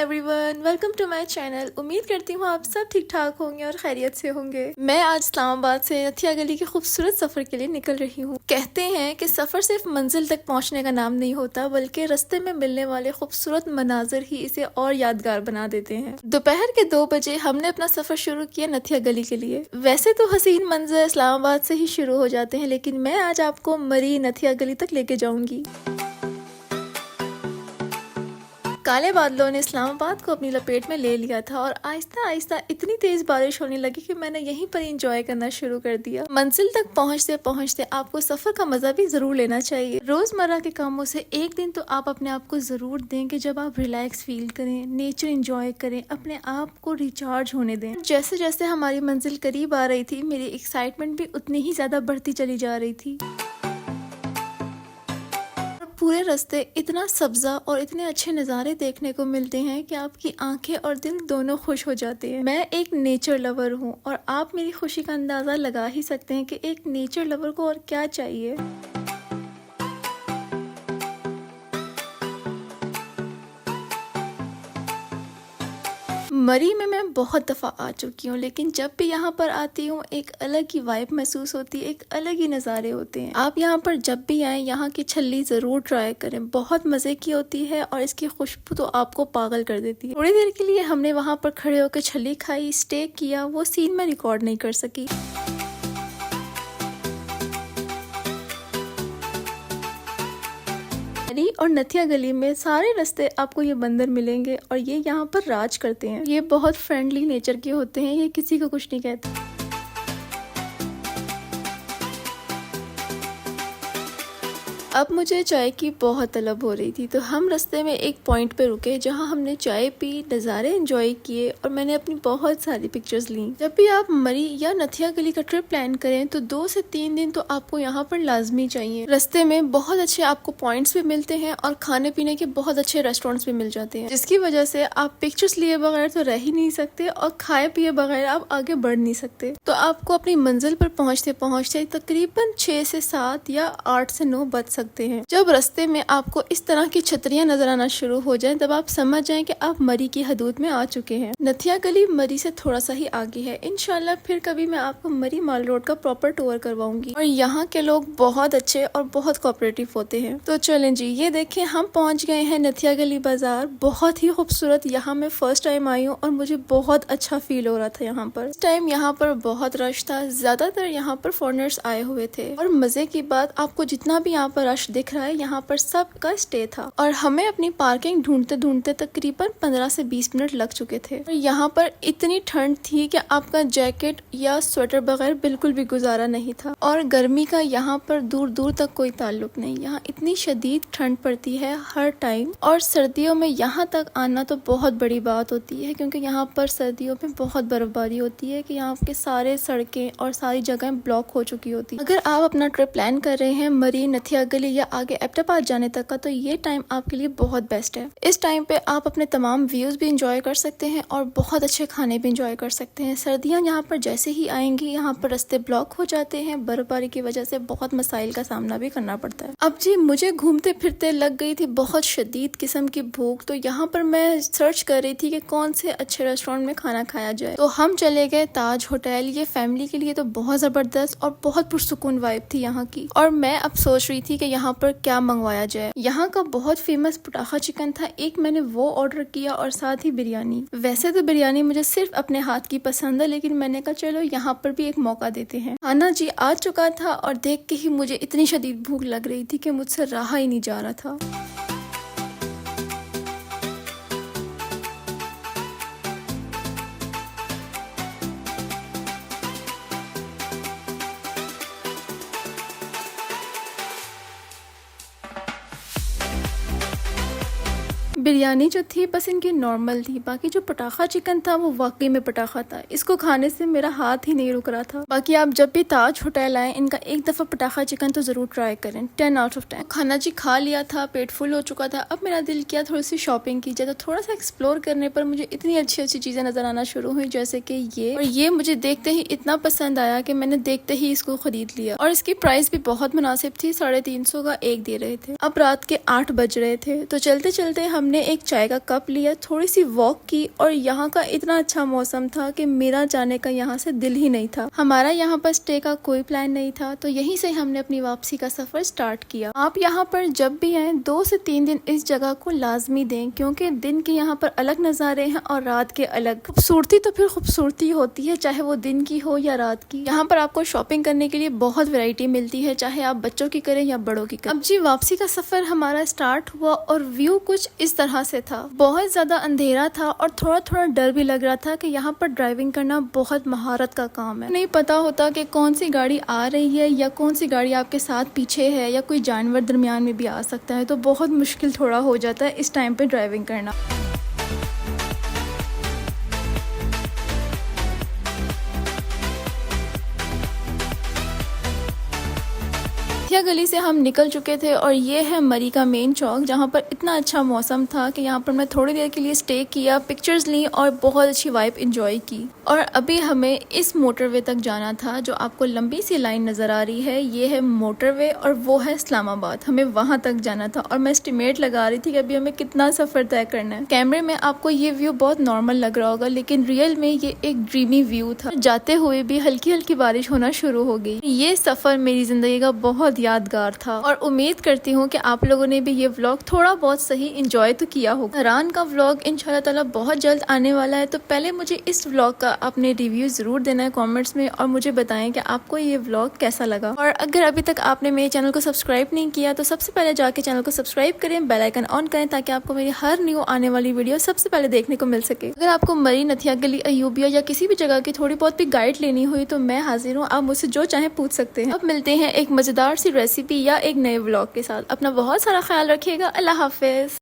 Everyone, welcome to my channel. उम्मीद करती हूँ आप सब ठीक ठाक होंगे और खैरियत से होंगे। मैं आज इस्लामाबाद से नथिया गली के खूबसूरत सफर के लिए निकल रही हूँ। कहते हैं कि सफर सिर्फ मंजिल तक पहुँचने का नाम नहीं होता, बल्कि रास्ते में मिलने वाले खूबसूरत मनाजिर ही इसे और यादगार बना देते हैं। दोपहर के 2 बजे हमने अपना सफर शुरू किया नथिया गली के लिए। वैसे तो हसीन मंजर इस्लामाबाद से ही शुरू हो जाते हैं, लेकिन मैं आज आपको मरी नथिया गली तक लेके जाऊंगी। काले बादलों ने इस्लामाबाद को अपनी लपेट में ले लिया था और आहिस्ता आहिस्ता इतनी तेज बारिश होने लगी कि मैंने यहीं पर एंजॉय करना शुरू कर दिया। मंजिल तक पहुंचते पहुंचते आपको सफर का मजा भी जरूर लेना चाहिए। रोजमर्रा के कामों से एक दिन तो आप अपने आप को जरूर दें कि जब आप रिलैक्स फील करें, नेचर एंजॉय करें, अपने आप को रिचार्ज होने दें। जैसे जैसे हमारी मंजिल करीब आ रही थी, मेरी एक्साइटमेंट भी उतनी ही ज्यादा बढ़ती चली जा रही थी। पूरे रास्ते इतना सब्जा और इतने अच्छे नज़ारे देखने को मिलते हैं कि आपकी आंखें और दिल दोनों खुश हो जाते हैं। मैं एक नेचर लवर हूँ और आप मेरी खुशी का अंदाज़ा लगा ही सकते हैं कि एक नेचर लवर को और क्या चाहिए। मरी में मैं बहुत दफ़ा आ चुकी हूँ, लेकिन जब भी यहाँ पर आती हूँ एक अलग ही वाइब महसूस होती है, एक अलग ही नज़ारे होते हैं। आप यहाँ पर जब भी आए यहाँ की छल्ली ज़रूर ट्राई करें, बहुत मज़े की होती है और इसकी खुशबू तो आपको पागल कर देती है। थोड़ी देर के लिए हमने वहाँ पर खड़े होकर छल्ली खाई, स्टे किया, वो सीन मैं रिकॉर्ड नहीं कर सकी। और नथिया गली में सारे रास्ते आपको ये बंदर मिलेंगे और ये यहाँ पर राज करते हैं। ये बहुत फ्रेंडली नेचर के होते हैं, ये किसी को कुछ नहीं कहते। अब मुझे चाय की बहुत तलब हो रही थी, तो हम रास्ते में एक पॉइंट पे रुके जहाँ हमने चाय पी, नज़ारे एंजॉय किए और मैंने अपनी बहुत सारी पिक्चर्स ली। जब भी आप मरी या नथिया गली का ट्रिप प्लान करें तो 2 से 3 दिन तो आपको यहाँ पर लाजमी चाहिए। रास्ते में बहुत अच्छे आपको पॉइंट्स भी मिलते हैं और खाने पीने के बहुत अच्छे रेस्टोरेंट्स भी मिल जाते हैं, जिसकी वजह से आप पिक्चर्स लिए बगैर तो रह ही नहीं सकते और खाए पिए बगैर आप आगे बढ़ नहीं सकते। तो आपको अपनी मंजिल पर पहुँचते पहुँचते तकरीबन 6 से 7 या 8 से 9 बज सकते हैं। जब रास्ते में आपको इस तरह की छतरियां नजर आना शुरू हो जाएं, तब आप समझ जाएं कि आप मरी की हदूद में आ चुके हैं। नथिया गली मरी से थोड़ा सा ही आगे है। इंशाल्लाह फिर कभी मैं आपको मरी माल रोड का प्रॉपर टूर करवाऊंगी और यहाँ के लोग बहुत अच्छे और बहुत कोऑपरेटिव होते हैं। तो चलें जी, ये देखें हम पहुँच गए हैं नथिया गली बाजार। बहुत ही खूबसूरत, यहाँ मैं फर्स्ट टाइम आई हूँ और मुझे बहुत अच्छा फील हो रहा था यहाँ पर। इस टाइम यहाँ पर बहुत रश था, ज्यादातर यहाँ पर फॉरेनर्स आए हुए थे और मजे की बात, आपको जितना भी यहाँ पर रश दिख रहा है यहाँ पर सबका स्टे था और हमें अपनी पार्किंग ढूंढते ढूंढते तकरीबन 15 से 20 मिनट लग चुके थे। और यहाँ पर इतनी ठंड थी कि आपका जैकेट या स्वेटर बगैर बिल्कुल भी गुजारा नहीं था और गर्मी का यहाँ पर दूर दूर तक कोई ताल्लुक नहीं। यहाँ इतनी शदीद ठंड पड़ती है हर टाइम और सर्दियों में यहाँ तक आना तो बहुत बड़ी बात होती है, क्योंकि यहाँ पर सर्दियों में बहुत बर्फबारी होती है कि यहाँ के सारे सड़कें और सारी जगह ब्लॉक हो चुकी होती है। अगर आप अपना ट्रिप प्लान कर रहे हैं मरी, नथिया गली या आगे एबटाबाद जाने तक का, तो ये टाइम आपके लिए बहुत बेस्ट है। इस टाइम पे आप अपने तमाम व्यूज भी इंजॉय कर सकते हैं और बहुत अच्छे खाने भी इंजॉय कर सकते हैं। सर्दियां यहाँ पर जैसे ही आएंगी यहाँ पर रास्ते ब्लॉक हो जाते हैं, बर्फबारी की वजह से बहुत मसाइल का सामना भी करना पड़ता है। अब जी मुझे घूमते फिरते लग गई थी बहुत शदीद किस्म की भूख, तो यहाँ पर मैं सर्च कर रही थी कि कौन से अच्छे रेस्टोरेंट में खाना खाया जाए। तो हम चले गए ताज होटल। ये फैमिली के लिए तो बहुत जबरदस्त और बहुत पुरसुकून वाइब थी यहाँ की। और मैं अब सोच रही थी कि यहाँ पर क्या मंगवाया जाए। यहाँ का बहुत फेमस पटाखा चिकन था, एक मैंने वो ऑर्डर किया और साथ ही बिरयानी। वैसे तो बिरयानी मुझे सिर्फ अपने हाथ की पसंद है, लेकिन मैंने कहा चलो यहाँ पर भी एक मौका देते हैं। खाना जी आ चुका था और देख के ही मुझे इतनी शदीद भूख लग रही थी कि मुझसे रहा ही नहीं जा रहा था। बिरयानी जो थी बस इनकी नॉर्मल थी, बाकी जो पटाखा चिकन था वो वाकई में पटाखा था। इसको खाने से मेरा हाथ ही नहीं रुक रहा था। बाकी आप जब भी ताज होटल आए इनका एक दफा पटाखा चिकन तो जरूर ट्राई करें, 10 आउट ऑफ 10। खाना जी खा लिया था, पेट फुल हो चुका था। अब मेरा दिल किया थोड़ी सी शॉपिंग की जाए, तो थोड़ा सा एक्सप्लोर करने पर मुझे इतनी अच्छी अच्छी चीजें नजर आना शुरू हुई, जैसे कि ये मुझे देखते ही इतना पसंद आया कि मैंने देखते ही इसको खरीद लिया और इसकी प्राइस भी बहुत मुनासिब थी, 350 का एक दे रहे थे। अब रात के 8 बज रहे थे, तो चलते चलते हमने हमने एक चाय का कप लिया, थोड़ी सी वॉक की और यहाँ का इतना अच्छा मौसम था कि मेरा जाने का यहाँ से दिल ही नहीं था। हमारा यहाँ पर स्टे का कोई प्लान नहीं था, तो यहीं से हमने अपनी वापसी का सफर स्टार्ट किया। आप यहाँ पर जब भी आए 2 से 3 दिन इस जगह को लाजमी दें, क्योंकि दिन के यहाँ पर अलग नज़ारे हैं और रात के अलग। खूबसूरती तो फिर खूबसूरती होती है, चाहे वो दिन की हो या रात की। यहाँ पर आपको शॉपिंग करने के लिए बहुत वैरायटी मिलती है, चाहे आप बच्चों की करें या बड़ों की करें। अब जी वापसी का सफर हमारा स्टार्ट हुआ और व्यू कुछ इस तरह से था। बहुत ज्यादा अंधेरा था और थोड़ा थोड़ा डर भी लग रहा था कि यहाँ पर ड्राइविंग करना बहुत महारत का काम है। नहीं पता होता कि कौन सी गाड़ी आ रही है या कौन सी गाड़ी आपके साथ पीछे है या कोई जानवर दरमियान में भी आ सकता है, तो बहुत मुश्किल थोड़ा हो जाता है इस टाइम पे ड्राइविंग करना। हथिया गली से हम निकल चुके थे और ये है मरी का मेन चौक, जहाँ पर इतना अच्छा मौसम था कि यहाँ पर मैं थोड़ी देर के लिए स्टे किया, पिक्चर्स ली और बहुत अच्छी वाइब एंजॉय की। और अभी हमें इस मोटरवे तक जाना था, जो आपको लंबी सी लाइन नजर आ रही है, ये है मोटरवे और वो है इस्लामाबाद। हमें वहां तक जाना था और मैं एस्टिमेट लगा रही थी कि अभी हमें कितना सफर तय करना है। कैमरे में आपको ये व्यू बहुत नॉर्मल लग रहा होगा, लेकिन रियल में ये एक ड्रीमी व्यू था। जाते हुए भी हल्की हल्की बारिश होना शुरू हो गई। ये सफर मेरी जिंदगी का बहुत यादगार था और उम्मीद करती हूँ कि आप लोगों ने भी ये व्लॉग थोड़ा बहुत सही एंजॉय तो किया होगा। इमरान का व्लॉग इंशाल्लाह ताला बहुत जल्द आने वाला है, तो पहले मुझे इस व्लॉग का अपने रिव्यू जरूर देना है कमेंट्स में और मुझे बताएं कि आपको ये व्लॉग कैसा लगा। और अगर अभी तक आपने मेरे चैनल को सब्सक्राइब नहीं किया तो सबसे पहले जाके चैनल को सब्सक्राइब करें, बेल आइकन ऑन करें ताकि आपको मेरी हर न्यू आने वाली वीडियो सबसे पहले देखने को मिल सके। अगर आपको मरी, नथिया गली, अयूबिया या किसी भी जगह की थोड़ी बहुत भी गाइड लेनी हुई तो मैं हाजिर हूँ, आप मुझसे जो चाहे पूछ सकते हैं। अब मिलते हैं एक मजेदार सी रेसिपी या एक नए व्लॉग के साथ। अपना बहुत सारा ख्याल रखिएगा। अल्लाह हाफिज।